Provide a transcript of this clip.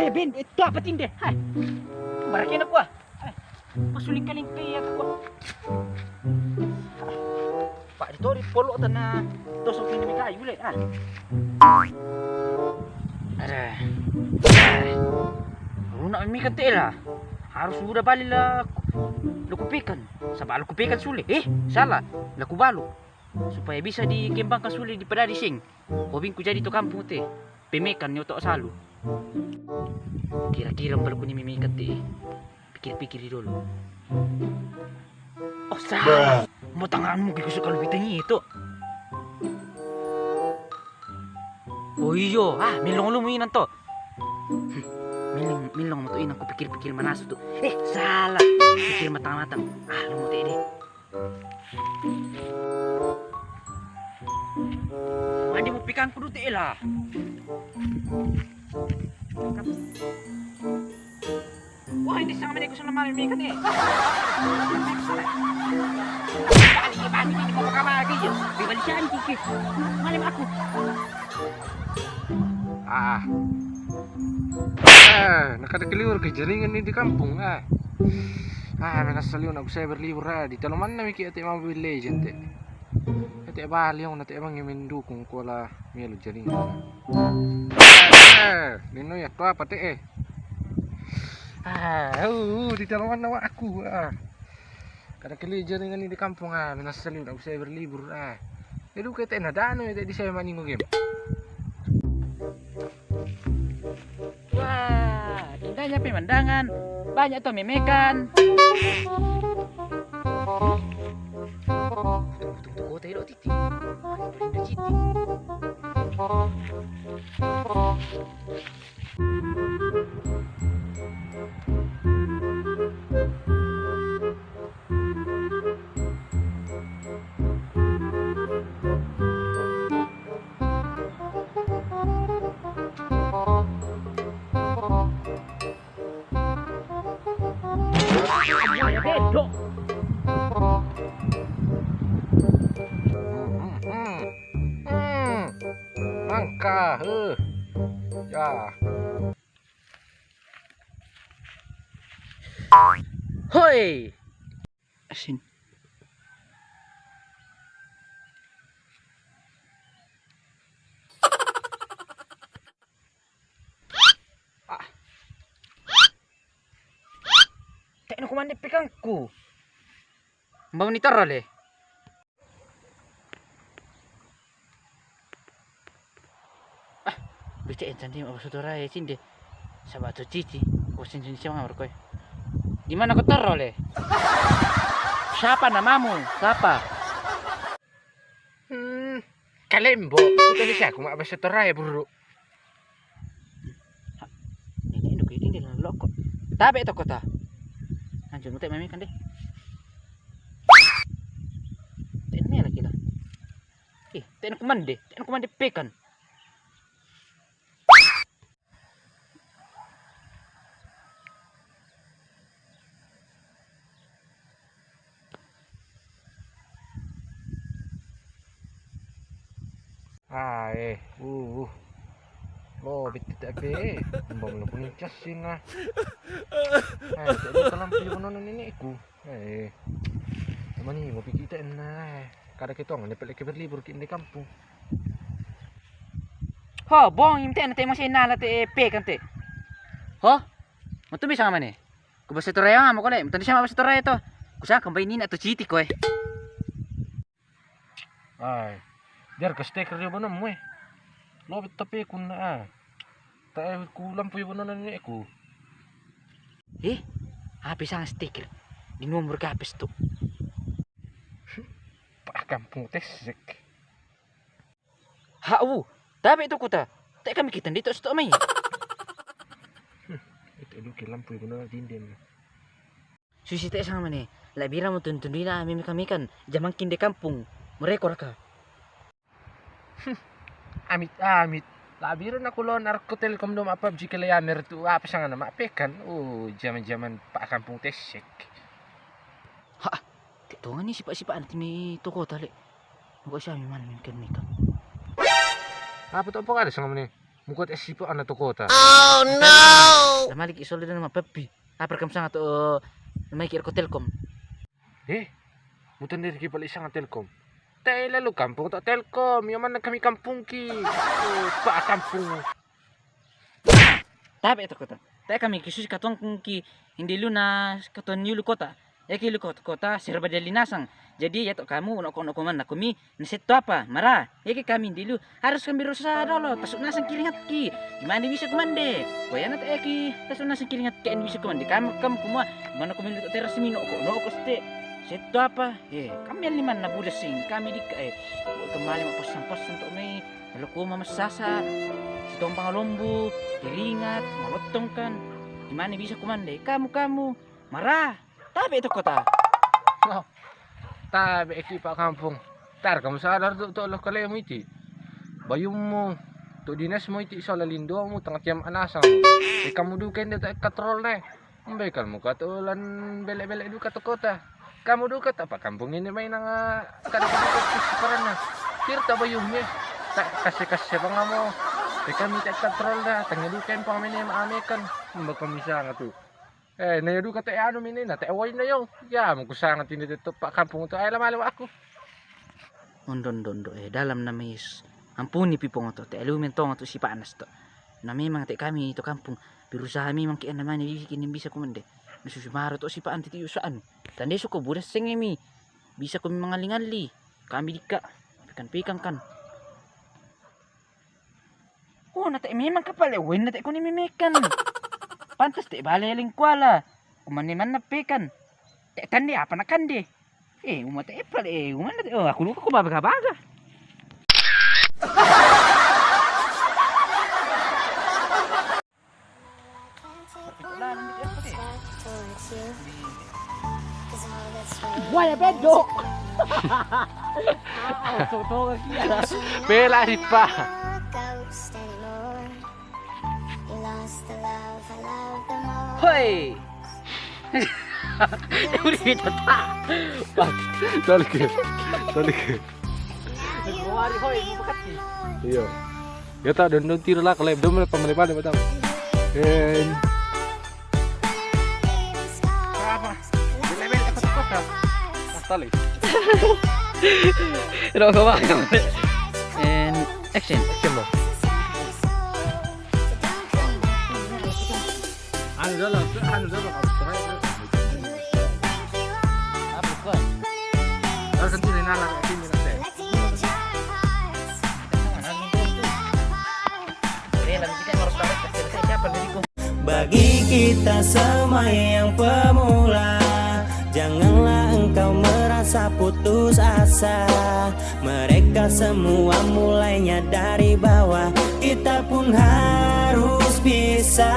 Ben, itu apa tinde? Hai. Barakin aku ah. Pasuling kaling kaya ako. Pak dito rin polo na tusok ni kayu le ah. Ada. Runa mi lah. Harus udah balik lah. Lukupikan. Sabah lukupikan suli. Salah. Laku balu. Supaya bisa dikembangkan suli di pedadi sing. Hobing ku jadi to kampung teh. Pemekan nyoto salu. Kira-kira perlu ni mimikat teh. Pikir-pikir dulu. Oh salah. Mau tanganmu kikusuk kalau bitanya itu. Oh iyo, milong lu mainan to. Milong mo to inang ko pikir-pikir manas to. Salah. Pikir matang-matang. Lu mo deh. Mandi mo pikan ko dute lah. Wah, hindi sa kami gusto na mamimikan eh. Balik, hindi ko makamagi yun. Bibalik siya, hindi ko. Malim ako. Nakadakiliwar kay jaringan ni di kampung menasaliw na ako berlibur di taluman na miki ati Mobile Legend ati bali yung nati emang yemindu kung kuala milo jaringan nino ya to apa te di taluman na aku kadakili jaringan ni di kampung menasaliw na ako berlibur edu kete na dano ite di saya maningo game. Wah, indahnya pemandangan. Banyak tuh memekan. Tunggu, tidak titik. Ada titik. Bedok. Angka, ya. Hoi. Asin. Tekno kumande pikangku. Mbak ni tara le. Bicara cantik apa saudara ya cinde. Sahabat tu cici. Kosin cici siapa berkoi. Di mana kau tara le? Siapa namamu? Siapa? Kalembo. Kita ni siapa? Mak bahasa saudara ya buru. Ini kau ini dalam lokok. Tapi itu kota. Anjir, mutek mami kan deh. Ini lagi lah. Tekno kumande pekan. Lo bitti tapi, mbak lo punya casin jadi dalam perjalanan ini aku, mana nih mau pergi kita kada kita nggak dapat lagi berlibur di kampung. Ho, bong imte na tayo masih nala te pekan te. Ho? Mo tu bisa mana? Ku basa toraya nga mo ko le. Mo siya mabasa toraya to. Kusa kambay nina to chiti ko eh. Biar ke stiker dia benar mue. Lo tapi aku tak ku lampu benar ni aku. Habis ang stiker. Di nomor kapis to. Pak kampung tesek. Tapi itu kuta. Tak kami kita dito sa may. Itu lu ke lampu benar dinden. Susi tak sama ni. Labira mo tuntun na kami kan. Jamang kinde kampung. Merekor ka. Amit. Labiran aku lo narko telkom dom apa jika leamer tu apa sangat nama pekan. Zaman Pak kampung tesek. Tito nga ni sipa-sipa natin may toko tali. Huwag siya may malaming kan. Apa tu apa ada sama ni? Mukot esipo anak to kota. Lamalik isol din naman papi. Apar kam sangat may kir ko telkom. Mutan dari kipal isang telkom. Tay lalu kampung tak telkom. Yang mana kami kampung ki. Pak kampung. Tapi itu kota. Tapi kami kisus katong ki hindi lu na katon yulu kota. Ki lu kota serba dari nasang. Jadi ya tok kamu unok man aku mi neset apa? Marah. Ki kami hindi lu harus kami berusaha dulu. Tasuk nasang kilingat ki. Gimana bisa kumande? Kaya na ki tasuk nasang kilingat ki bisa kumande. Kamu kumua mana kami lu teras mino ko. No ko ste. Seto apa? Kami liman na budasing. Kami di kembali mapasan-pasan untuk may lalu mamasasa. Sitong pangalombo, kilingat, malotong kan. Gimana bisa kumande? Kamu marah. Tapi itu kota. Tabi ekipa kampung. Tar kamu sadar to lo kale mo iti. Bayum mo to dinas mo iti sola lindo mo tangkat yam anasang. Kamu duken deta katrol na. Mbay mo katulan bele-bele du to kota. Kamu dukat apa kampung ini may nang kadang-kadang na. Tirta bayum ni. Kasi pa nga mo. Kami tak katrol na. Tangaduken pa kami ni maamekan. Mbag pamisa nga to. Nayadu ka tayo ano minin na, tayo na yung, magkusangan tinitito pa kampung ito, ay lamalaw ako. Dondo, dalam na mis, ampuni pipong ito, tayo lumentong ito si Paanas to. Na may mga tayo kami ito kampung, pero sa kami mga kian naman, bisa kumande. Nasusimaro to si Paan, titiyo saan. Tanda ko, budas singimi, bisa kami mga lingali, kami di ka, pikan kan. Na tayo may mga kapalawin, na tayo ko ni mimikan. Pantas te balayaling kuala. Umaniman na pekan. Te kandi apa na kandi. Umate pala umana te aku luka ko babaga. Wala bedok. Soto kia. Bela di pa. Hoy! Udah kita tak. Talikir. Buari hoy, bukati. Iya. Ya tak don tiro lah kalau dom pemelipan betul. Apa? Bele-bele kota. Tali. Roko ba? And action. Mo. Ano dalo? Apa kau? Harus tentu dinalar ini nanti. Bagi kita semua yang pemula, janganlah engkau merasa putus asa. Mereka semua mulainya dari bawah, kita pun harus bisa.